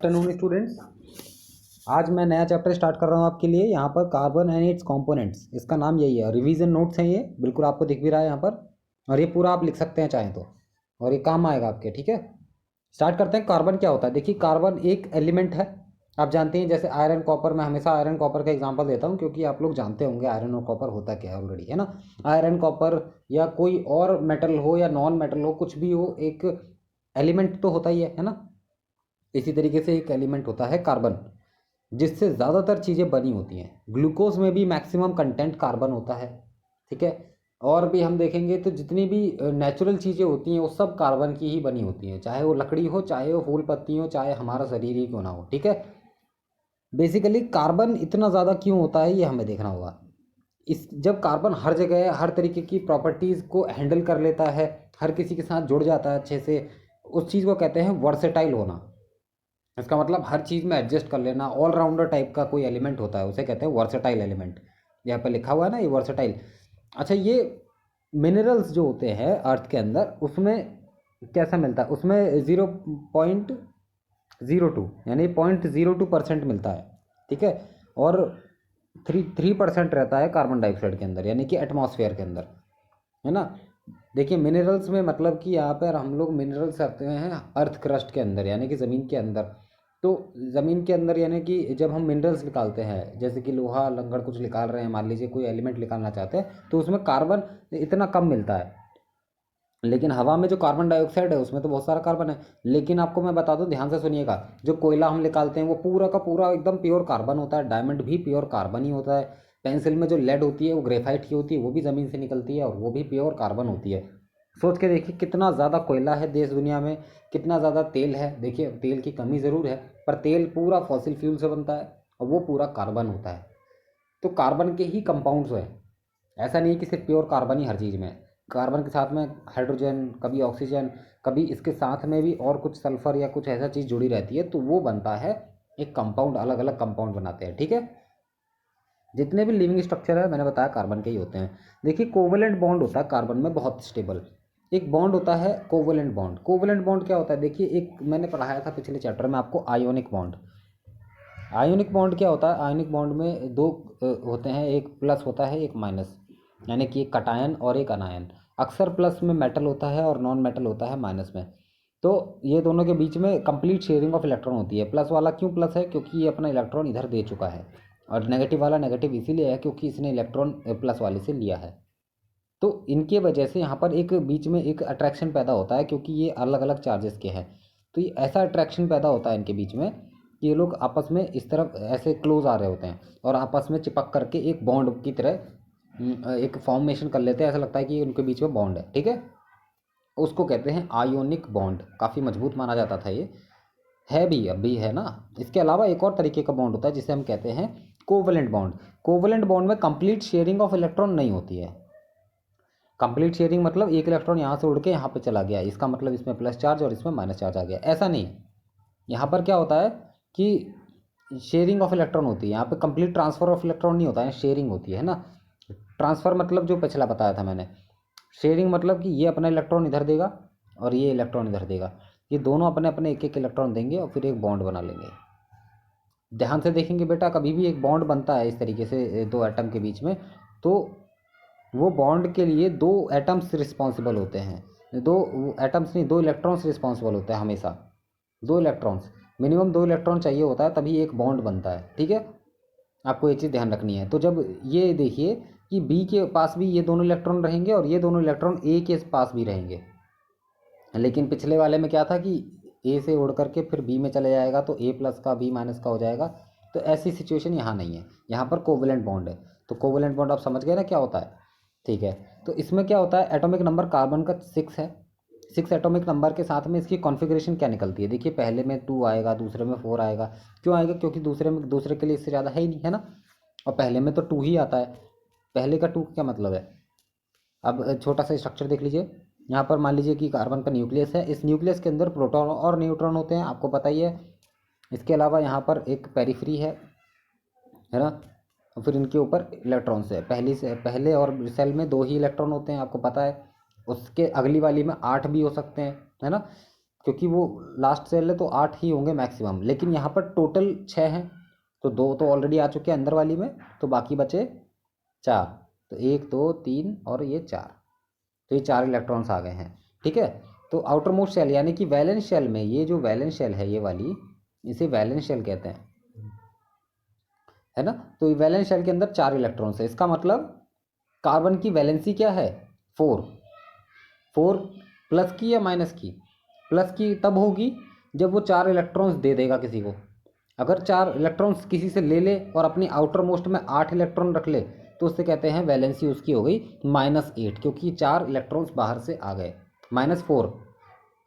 Afternoon students, आज मैं नया चैप्टर स्टार्ट कर रहा हूँ आपके लिए। यहाँ पर कार्बन एंड इट्स कंपोनेंट्स, इसका नाम यही है। रिवीजन नोट्स हैं ये, बिल्कुल आपको दिख भी रहा है यहाँ पर, और ये पूरा आप लिख सकते हैं चाहें तो, और ये काम आएगा आपके। ठीक है, स्टार्ट करते हैं। कार्बन क्या होता है? देखिए, कार्बन एक एलिमेंट है। आप जानते हैं, जैसे आयरन कॉपर, मैं हमेशा आयरन कॉपर का एग्जांपल देता हूँ क्योंकि आप लोग जानते होंगे आयरन और कॉपर होता क्या है ऑलरेडी, है ना। आयरन कॉपर या कोई और मेटल हो या नॉन मेटल हो, कुछ भी हो, एक एलिमेंट तो होता ही है ना। इसी तरीके से एक एलिमेंट होता है कार्बन, जिससे ज़्यादातर चीज़ें बनी होती हैं। ग्लूकोज में भी मैक्सिमम कंटेंट कार्बन होता है। ठीक है, और भी हम देखेंगे तो जितनी भी नेचुरल चीज़ें होती हैं वो सब कार्बन की ही बनी होती हैं, चाहे वो लकड़ी हो, चाहे वो फूल पत्ती हो, चाहे हमारा शरीर ही क्यों ना हो। ठीक है, बेसिकली कार्बन इतना ज़्यादा क्यों होता है ये हमें देखना होगा। इस जब कार्बन हर जगह हर तरीके की प्रॉपर्टीज़ को हैंडल कर लेता है, हर किसी के साथ जुड़ जाता है अच्छे से, उस चीज़ को कहते हैं वर्सेटाइल होना। इसका मतलब हर चीज़ में एडजस्ट कर लेना, ऑलराउंडर टाइप का कोई एलिमेंट होता है, उसे कहते हैं वर्सेटाइल एलिमेंट। यहाँ पे लिखा हुआ है ना ये वर्सेटाइल। अच्छा, ये मिनरल्स जो होते हैं अर्थ के अंदर, उसमें कैसा मिलता है? उसमें 0.02 यानी 0.02% मिलता है। ठीक है, और 3% रहता है कार्बन डाइऑक्साइड के अंदर, यानी कि एटमॉस्फेयर के अंदर, है ना। देखिए, मिनरल्स में मतलब कि यहाँ पर हम लोग मिनरल्स रखते हैं अर्थ क्रस्ट के अंदर, यानी कि ज़मीन के अंदर। तो ज़मीन के अंदर यानी कि जब हम मिनरल्स निकालते हैं, जैसे कि लोहा लंगड़ कुछ निकाल रहे हैं, मान लीजिए कोई एलिमेंट निकालना चाहते हैं, तो उसमें कार्बन इतना कम मिलता है। लेकिन हवा में जो कार्बन डाइऑक्साइड है उसमें तो बहुत सारा कार्बन है। लेकिन आपको मैं बता दूं, ध्यान से सुनिएगा, जो कोयला हम निकालते हैं वो पूरा का पूरा एकदम प्योर कार्बन होता है। डायमंड भी प्योर कार्बन ही होता है। पेंसिल में जो लेड होती है वो ग्रेफाइट की होती है, वो भी ज़मीन से निकलती है और वो भी प्योर कार्बन होती है। सोच के देखिए, कितना ज़्यादा कोयला है देश दुनिया में, कितना ज़्यादा तेल है। देखिए, तेल की कमी ज़रूर है, पर तेल पूरा फॉसिल फ्यूल से बनता है और वो पूरा कार्बन होता है। तो कार्बन के ही कंपाउंड्स हैं, ऐसा नहीं है कि सिर्फ प्योर कार्बन ही हर चीज़ में है। कार्बन के साथ में हाइड्रोजन, कभी ऑक्सीजन, कभी इसके साथ में भी और कुछ सल्फर या कुछ ऐसा चीज़ जुड़ी रहती है, तो वो बनता है एक कंपाउंड, अलग अलग कंपाउंड बनाते हैं। ठीक है, जितने भी लिविंग स्ट्रक्चर है मैंने बताया कार्बन के ही होते हैं। देखिए, कोवेलेंट बॉन्ड होता है कार्बन में बहुत स्टेबल, एक बॉन्ड होता है कोवेलेंट बॉन्ड। कोवेलेंट बॉन्ड क्या होता है? देखिए, एक मैंने पढ़ाया था पिछले चैप्टर में आपको, आयोनिक बॉन्ड। आयोनिक बॉन्ड क्या होता है? आयोनिक बॉन्ड में दो होते हैं, एक प्लस होता है एक माइनस, यानी कि एक कटायन और एक अनायन। अक्सर प्लस में मेटल होता है और नॉन मेटल होता है माइनस में। तो ये दोनों के बीच में कंप्लीट शेयरिंग ऑफ इलेक्ट्रॉन होती है। प्लस वाला क्यों प्लस है? क्योंकि ये अपना इलेक्ट्रॉन इधर दे चुका है, और नेगेटिव वाला नेगेटिव इसीलिए है क्योंकि इसने इलेक्ट्रॉन प्लस वाले से लिया है। तो इनके वजह से यहाँ पर एक बीच में एक अट्रैक्शन पैदा होता है, क्योंकि ये अलग अलग चार्जेस के हैं। तो ये ऐसा अट्रैक्शन पैदा होता है इनके बीच में कि ये लोग आपस में इस तरफ ऐसे क्लोज आ रहे होते हैं और आपस में चिपक करके एक बॉन्ड की तरह एक फॉर्मेशन कर लेते हैं। ऐसा लगता है कि उनके बीच में बॉन्ड है। ठीक है, उसको कहते हैं आयोनिक बॉन्ड। काफ़ी मजबूत माना जाता था ये, है भी, अब भी है ना। इसके अलावा एक और तरीके का बॉन्ड होता है जिसे हम कहते हैं कोवलेंट बॉन्ड। कोवलेंट बॉन्ड में कंप्लीट शेयरिंग ऑफ इलेक्ट्रॉन नहीं होती है। कंप्लीट शेयरिंग मतलब एक इलेक्ट्रॉन यहाँ से उड़ के यहाँ पे चला गया, इसका मतलब इसमें प्लस चार्ज और इसमें माइनस चार्ज आ गया, ऐसा नहीं। यहाँ पर क्या होता है कि शेयरिंग ऑफ इलेक्ट्रॉन होती है। यहाँ पे कंप्लीट ट्रांसफर ऑफ इलेक्ट्रॉन नहीं होता है, शेयरिंग होती है ना। ट्रांसफ़र मतलब जो पिछला बताया था मैंने, शेयरिंग मतलब कि ये अपना इलेक्ट्रॉन इधर देगा और ये इलेक्ट्रॉन इधर देगा, ये दोनों अपने अपने एक एक इलेक्ट्रॉन देंगे और फिर एक बॉन्ड बना लेंगे। ध्यान से देखेंगे बेटा, कभी भी एक बॉन्ड बनता है इस तरीके से दो एटम के बीच में, तो वो बॉन्ड के लिए दो एटम्स रिस्पॉन्सिबल होते हैं। दो एटम्स नहीं, दो इलेक्ट्रॉन्स रिस्पॉन्सिबल होते हैं हमेशा। दो इलेक्ट्रॉन्स, मिनिमम दो इलेक्ट्रॉन चाहिए होता है, तभी एक बॉन्ड बनता है। ठीक है, आपको ये चीज़ ध्यान रखनी है। तो जब ये देखिए कि बी के पास भी ये दोनों इलेक्ट्रॉन रहेंगे और ये दोनों इलेक्ट्रॉन ए के पास भी रहेंगे, लेकिन पिछले वाले में क्या था कि ए से उड़ करके फिर बी में चले जाएगा, तो ए प्लस का बी माइनस का हो जाएगा। तो ऐसी सिचुएशन यहाँ नहीं है, यहाँ पर कोवेलेंट बॉन्ड है। तो कोवेलेंट बॉन्ड आप समझ गए ना क्या होता है। ठीक है, तो इसमें क्या होता है, एटॉमिक नंबर कार्बन का 6 है। 6 एटॉमिक नंबर के साथ में इसकी कॉन्फ़िगरेशन क्या निकलती है? देखिए, पहले में 2 आएगा, दूसरे में 4 आएगा। क्यों आएगा? क्योंकि दूसरे के लिए इससे ज़्यादा है ही नहीं, है ना। और पहले में तो 2 ही आता है। पहले का 2 क्या मतलब है? अब छोटा सा स्ट्रक्चर देख लीजिए। यहाँ पर मान लीजिए कि कार्बन का न्यूक्लियस है, इस न्यूक्लियस के अंदर प्रोटॉन और न्यूट्रॉन होते हैं, आपको पता ही है। इसके अलावा यहाँ पर एक पेरिफ्री है ना। और फिर इनके ऊपर इलेक्ट्रॉन्स है। पहले और सेल में 2 ही इलेक्ट्रॉन होते हैं, आपको पता है। उसके अगली वाली में 8 भी हो सकते हैं, है ना। क्योंकि वो लास्ट सेल है तो 8 ही होंगे मैक्सिमम, लेकिन यहाँ पर टोटल 6 हैं, तो 2 तो ऑलरेडी आ चुके हैं अंदर वाली में, तो बाकी बचे 4। तो 1 2 3 और ये 4, तो ये 4 इलेक्ट्रॉन्स आ गए हैं। ठीक है, तो आउटर मोस्ट शेल यानी कि वैलेंस शेल में, ये जो वैलेंस शेल है ये वाली, इसे वैलेंस शेल कहते हैं, है ना। तो वैलेंस शेल के अंदर 4 इलेक्ट्रॉन्स है, इसका मतलब कार्बन की वैलेंसी क्या है 4। 4 प्लस की या माइनस की? प्लस की तब होगी जब वो 4 इलेक्ट्रॉन्स दे देगा किसी को। अगर 4 इलेक्ट्रॉन्स किसी से ले ले और अपनी आउटर मोस्ट में 8 इलेक्ट्रॉन रख ले, तो उससे कहते हैं वैलेंसी उसकी हो गई -8, क्योंकि 4 इलेक्ट्रॉन्स बाहर से आ गए। -4,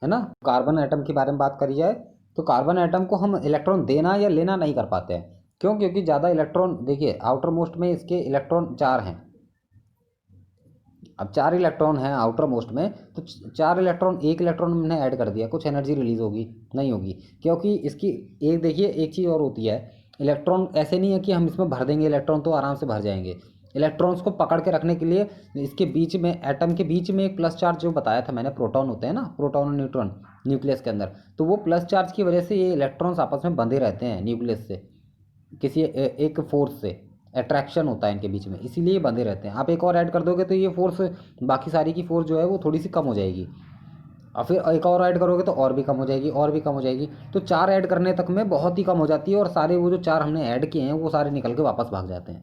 है ना। कार्बन एटम के बारे में बात करी जाए तो कार्बन एटम को हम इलेक्ट्रॉन देना या लेना नहीं कर पाते हैं। क्यों? क्योंकि ज़्यादा इलेक्ट्रॉन, देखिए आउटर मोस्ट में इसके इलेक्ट्रॉन 4 हैं। अब 4 इलेक्ट्रॉन हैं आउटर मोस्ट में, तो 4 इलेक्ट्रॉन, 1 इलेक्ट्रॉन हमने ऐड कर दिया, कुछ एनर्जी रिलीज होगी? नहीं होगी, क्योंकि इसकी एक, देखिए एक चीज़ और होती है, इलेक्ट्रॉन ऐसे नहीं है कि हम इसमें भर देंगे इलेक्ट्रॉन तो आराम से भर जाएंगे। इलेक्ट्रॉन्स को पकड़ के रखने के लिए इसके बीच में, एटम के बीच में एक प्लस चार्ज जो बताया था मैंने, प्रोटॉन होते हैं ना, प्रोटॉन और न्यूट्रॉन न्यूक्लियस के अंदर, तो वो प्लस चार्ज की वजह से ये इलेक्ट्रॉन्स आपस में बंधे रहते हैं न्यूक्लियस से, किसी एक फोर्स से, अट्रैक्शन होता है इनके बीच में, इसीलिए ये बंधे रहते हैं। आप एक और ऐड कर दोगे तो ये फोर्स, बाकी सारी की फोर्स जो है वो थोड़ी सी कम हो जाएगी, और फिर एक और ऐड करोगे तो और भी कम हो जाएगी, और भी कम हो जाएगी। तो 4 ऐड करने तक में बहुत ही कम हो जाती है, और सारे वो जो 4 हमने ऐड किए हैं वो सारे निकल के वापस भाग जाते हैं।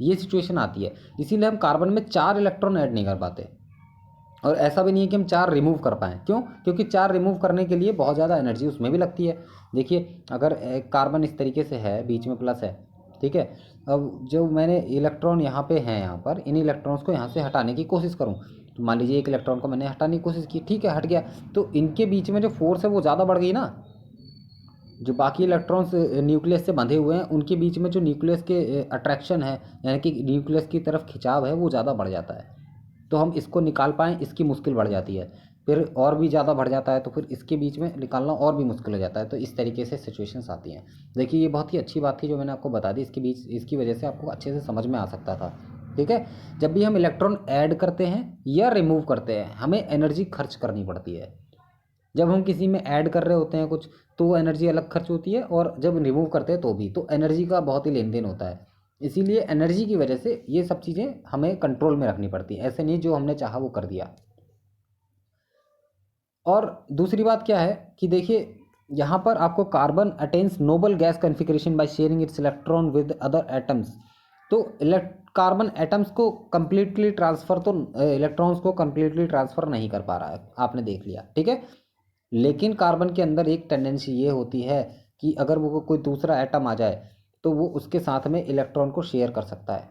ये सिचुएशन आती है, इसीलिए हम कार्बन में 4 इलेक्ट्रॉन ऐड नहीं कर पाते। और ऐसा भी नहीं है कि हम 4 रिमूव कर पाएँ। क्यों? क्योंकि 4 रिमूव करने के लिए बहुत ज़्यादा एनर्जी उसमें भी लगती है। देखिए अगर कार्बन इस तरीके से है, बीच में प्लस है, ठीक है, अब जो मैंने इलेक्ट्रॉन यहाँ पे हैं, यहाँ पर इन इलेक्ट्रॉन्स को यहाँ से हटाने की कोशिश करूँ, तो मान लीजिए एक इलेक्ट्रॉन को मैंने हटाने की कोशिश की, ठीक है हट गया, तो इनके बीच में जो फोर्स है वो ज़्यादा बढ़ गई ना। जो बाकी इलेक्ट्रॉन्स न्यूक्लियस से बंधे हुए हैं उनके बीच में जो न्यूक्लियस के अट्रैक्शन है, यानी कि न्यूक्लियस की तरफ खिंचाव है, वो ज़्यादा बढ़ जाता है। तो हम इसको निकाल पाएँ इसकी मुश्किल बढ़ जाती है, फिर और भी ज़्यादा बढ़ जाता है, तो फिर इसके बीच में निकालना और भी मुश्किल हो जाता है। तो इस तरीके से सिचुएशंस आती हैं। देखिए ये बहुत ही अच्छी बात थी जो मैंने आपको बता दी, इसकी वजह से आपको अच्छे से समझ में आ सकता था। ठीक है, जब भी हम इलेक्ट्रॉन ऐड करते हैं या रिमूव करते हैं, हमें एनर्जी खर्च करनी पड़ती है। जब हम किसी में ऐड कर रहे होते हैं कुछ, तो एनर्जी अलग खर्च होती है, और जब रिमूव करते हैं तो भी, तो एनर्जी का बहुत ही लेन देन होता है। इसीलिए एनर्जी की वजह से ये सब चीज़ें हमें कंट्रोल में रखनी पड़ती है, ऐसे नहीं जो हमने चाहा वो कर दिया। और दूसरी बात क्या है कि देखिए यहाँ पर आपको carbon attains noble gas configuration by sharing it's electron with other atoms. तो कार्बन एटम्स को कम्प्लीटली ट्रांसफ़र, तो इलेक्ट्रॉन्स को कम्प्लीटली ट्रांसफ़र नहीं कर पा रहा है, आपने देख लिया, ठीक है। लेकिन कार्बन के अंदर एक टेंडेंसी ये होती है कि अगर वो कोई दूसरा एटम आ जाए तो वो उसके साथ में इलेक्ट्रॉन को शेयर कर सकता है।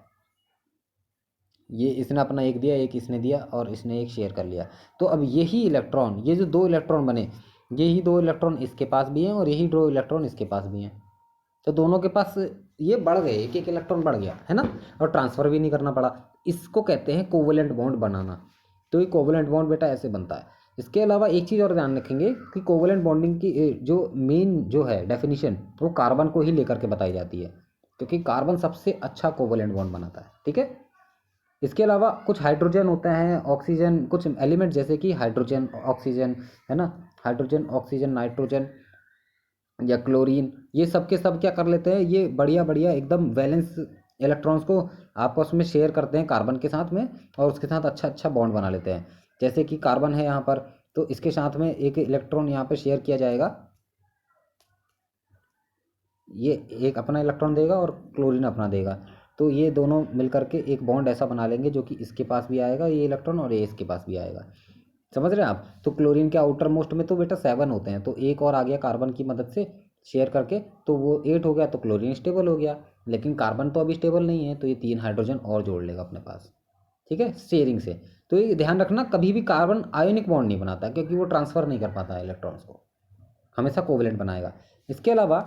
ये इसने अपना एक दिया, एक इसने दिया, और इसने एक शेयर कर लिया। तो अब यही इलेक्ट्रॉन, ये जो 2 इलेक्ट्रॉन बने, यही 2 इलेक्ट्रॉन इसके पास भी हैं और यही 2 इलेक्ट्रॉन इसके पास भी हैं। तो दोनों के पास ये बढ़ गए, एक एक इलेक्ट्रॉन बढ़ गया, है ना, और ट्रांसफ़र भी नहीं करना पड़ा। इसको कहते हैं कोवलेंट बॉन्ड बनाना। तो ये कोवलेंट बॉन्ड बेटा ऐसे बनता है। इसके अलावा एक चीज़ और ध्यान रखेंगे कि कोवलेंट बॉन्डिंग की जो मेन जो है डेफिनेशन, वो कार्बन को ही लेकर के बताई जाती है, क्योंकि कार्बन सबसे अच्छा कोवलेंट बॉन्ड बनाता है। ठीक है, इसके अलावा कुछ हाइड्रोजन होते हैं, ऑक्सीजन, कुछ एलिमेंट जैसे कि हाइड्रोजन, ऑक्सीजन, है ना, हाइड्रोजन, ऑक्सीजन, नाइट्रोजन या क्लोरीन, ये सब के सब क्या कर लेते हैं, ये बढ़िया बढ़िया एकदम वैलेंस इलेक्ट्रॉन्स को आपस में शेयर करते हैं कार्बन के साथ में, और उसके साथ अच्छा अच्छा बॉन्ड बना लेते हैं। जैसे कि कार्बन है यहाँ पर, तो इसके साथ में एक इलेक्ट्रॉन यहाँ पे शेयर किया जाएगा, ये एक अपना इलेक्ट्रॉन देगा और क्लोरीन अपना देगा, तो ये दोनों मिलकर के एक बॉन्ड ऐसा बना लेंगे जो कि इसके पास भी आएगा ये इलेक्ट्रॉन, और ये इसके पास भी आएगा। समझ रहे हैं आप? तो क्लोरीन के आउटर मोस्ट में तो बेटा 7 होते हैं, तो एक और आ गया कार्बन की मदद से शेयर करके, तो वो 8 हो गया, तो क्लोरीन स्टेबल हो गया। लेकिन कार्बन तो अभी स्टेबल नहीं है, तो ये 3 हाइड्रोजन और जोड़ लेगा अपने पास, ठीक है, शेयरिंग से। तो ये ध्यान रखना, कभी भी कार्बन आयोनिक बॉन्ड नहीं बनाता, क्योंकि वो ट्रांसफ़र नहीं कर पाता है इलेक्ट्रॉन्स को, हमेशा कोवलेंट बनाएगा। इसके अलावा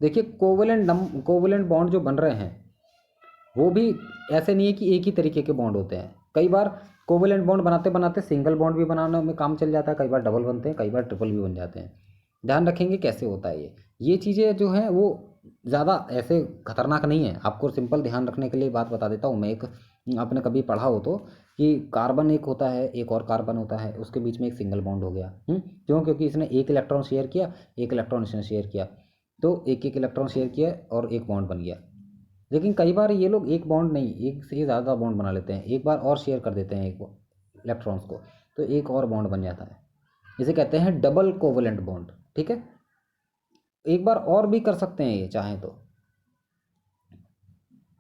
देखिए कोवलेंट बॉन्ड जो बन रहे हैं वो भी ऐसे नहीं है कि एक ही तरीके के बॉन्ड होते हैं। कई बार कोवलेंट बॉन्ड बनाते बनाते सिंगल बॉन्ड भी बनाने में काम चल जाता है, कई बार डबल बनते हैं, कई बार ट्रिपल भी बन जाते हैं। ध्यान रखेंगे कैसे होता है ये चीज़ें जो हैं वो ज़्यादा ऐसे खतरनाक नहीं है। आपको सिंपल ध्यान रखने के लिए बात बता देता हूँ मैं, एक आपने कभी पढ़ा हो तो, कि कार्बन एक होता है, एक और कार्बन होता है, उसके बीच में एक सिंगल बॉन्ड हो गया। क्यों? क्योंकि इसने एक इलेक्ट्रॉन शेयर किया, एक इलेक्ट्रॉन इसने शेयर किया, तो एक एक इलेक्ट्रॉन शेयर किया और एक बॉन्ड बन गया। लेकिन कई बार ये लोग एक बॉन्ड नहीं, एक से ज़्यादा बॉन्ड बना लेते हैं, एक बार और शेयर कर देते हैं एक इलेक्ट्रॉन्स को, तो एक और बॉन्ड बन जाता है। इसे कहते हैं डबल कोवलेंट बॉन्ड। ठीक है, एक बार और भी कर सकते हैं ये चाहें तो,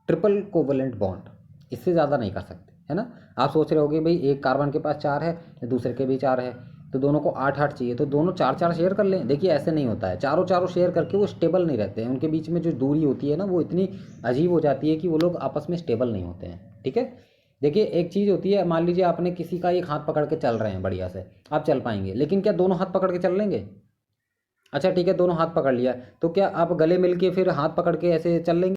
ट्रिपल कोवलेंट बॉन्ड, इससे ज़्यादा नहीं कर सकते, है ना। आप सोच रहे होगे भाई एक कार्बन के पास 4 है, दूसरे के भी 4 है, तो दोनों को 8-8 चाहिए, तो दोनों 4-4 शेयर कर लें। देखिए ऐसे नहीं होता है, चारों चारों शेयर करके वो स्टेबल नहीं रहते हैं, उनके बीच में जो दूरी होती है ना वो इतनी अजीब हो जाती है कि वो लोग आपस में स्टेबल नहीं होते हैं। ठीक है, देखिए एक चीज़ होती है, मान लीजिए आपने किसी का एक हाथ पकड़ के चल रहे हैं बढ़िया से, आप चल पाएंगे, लेकिन क्या दोनों हाथ पकड़ के चल लेंगे? अच्छा ठीक है, दोनों हाथ पकड़ लिया, तो क्या आप गले मिल के फिर हाथ पकड़ के ऐसे चल लेंगे?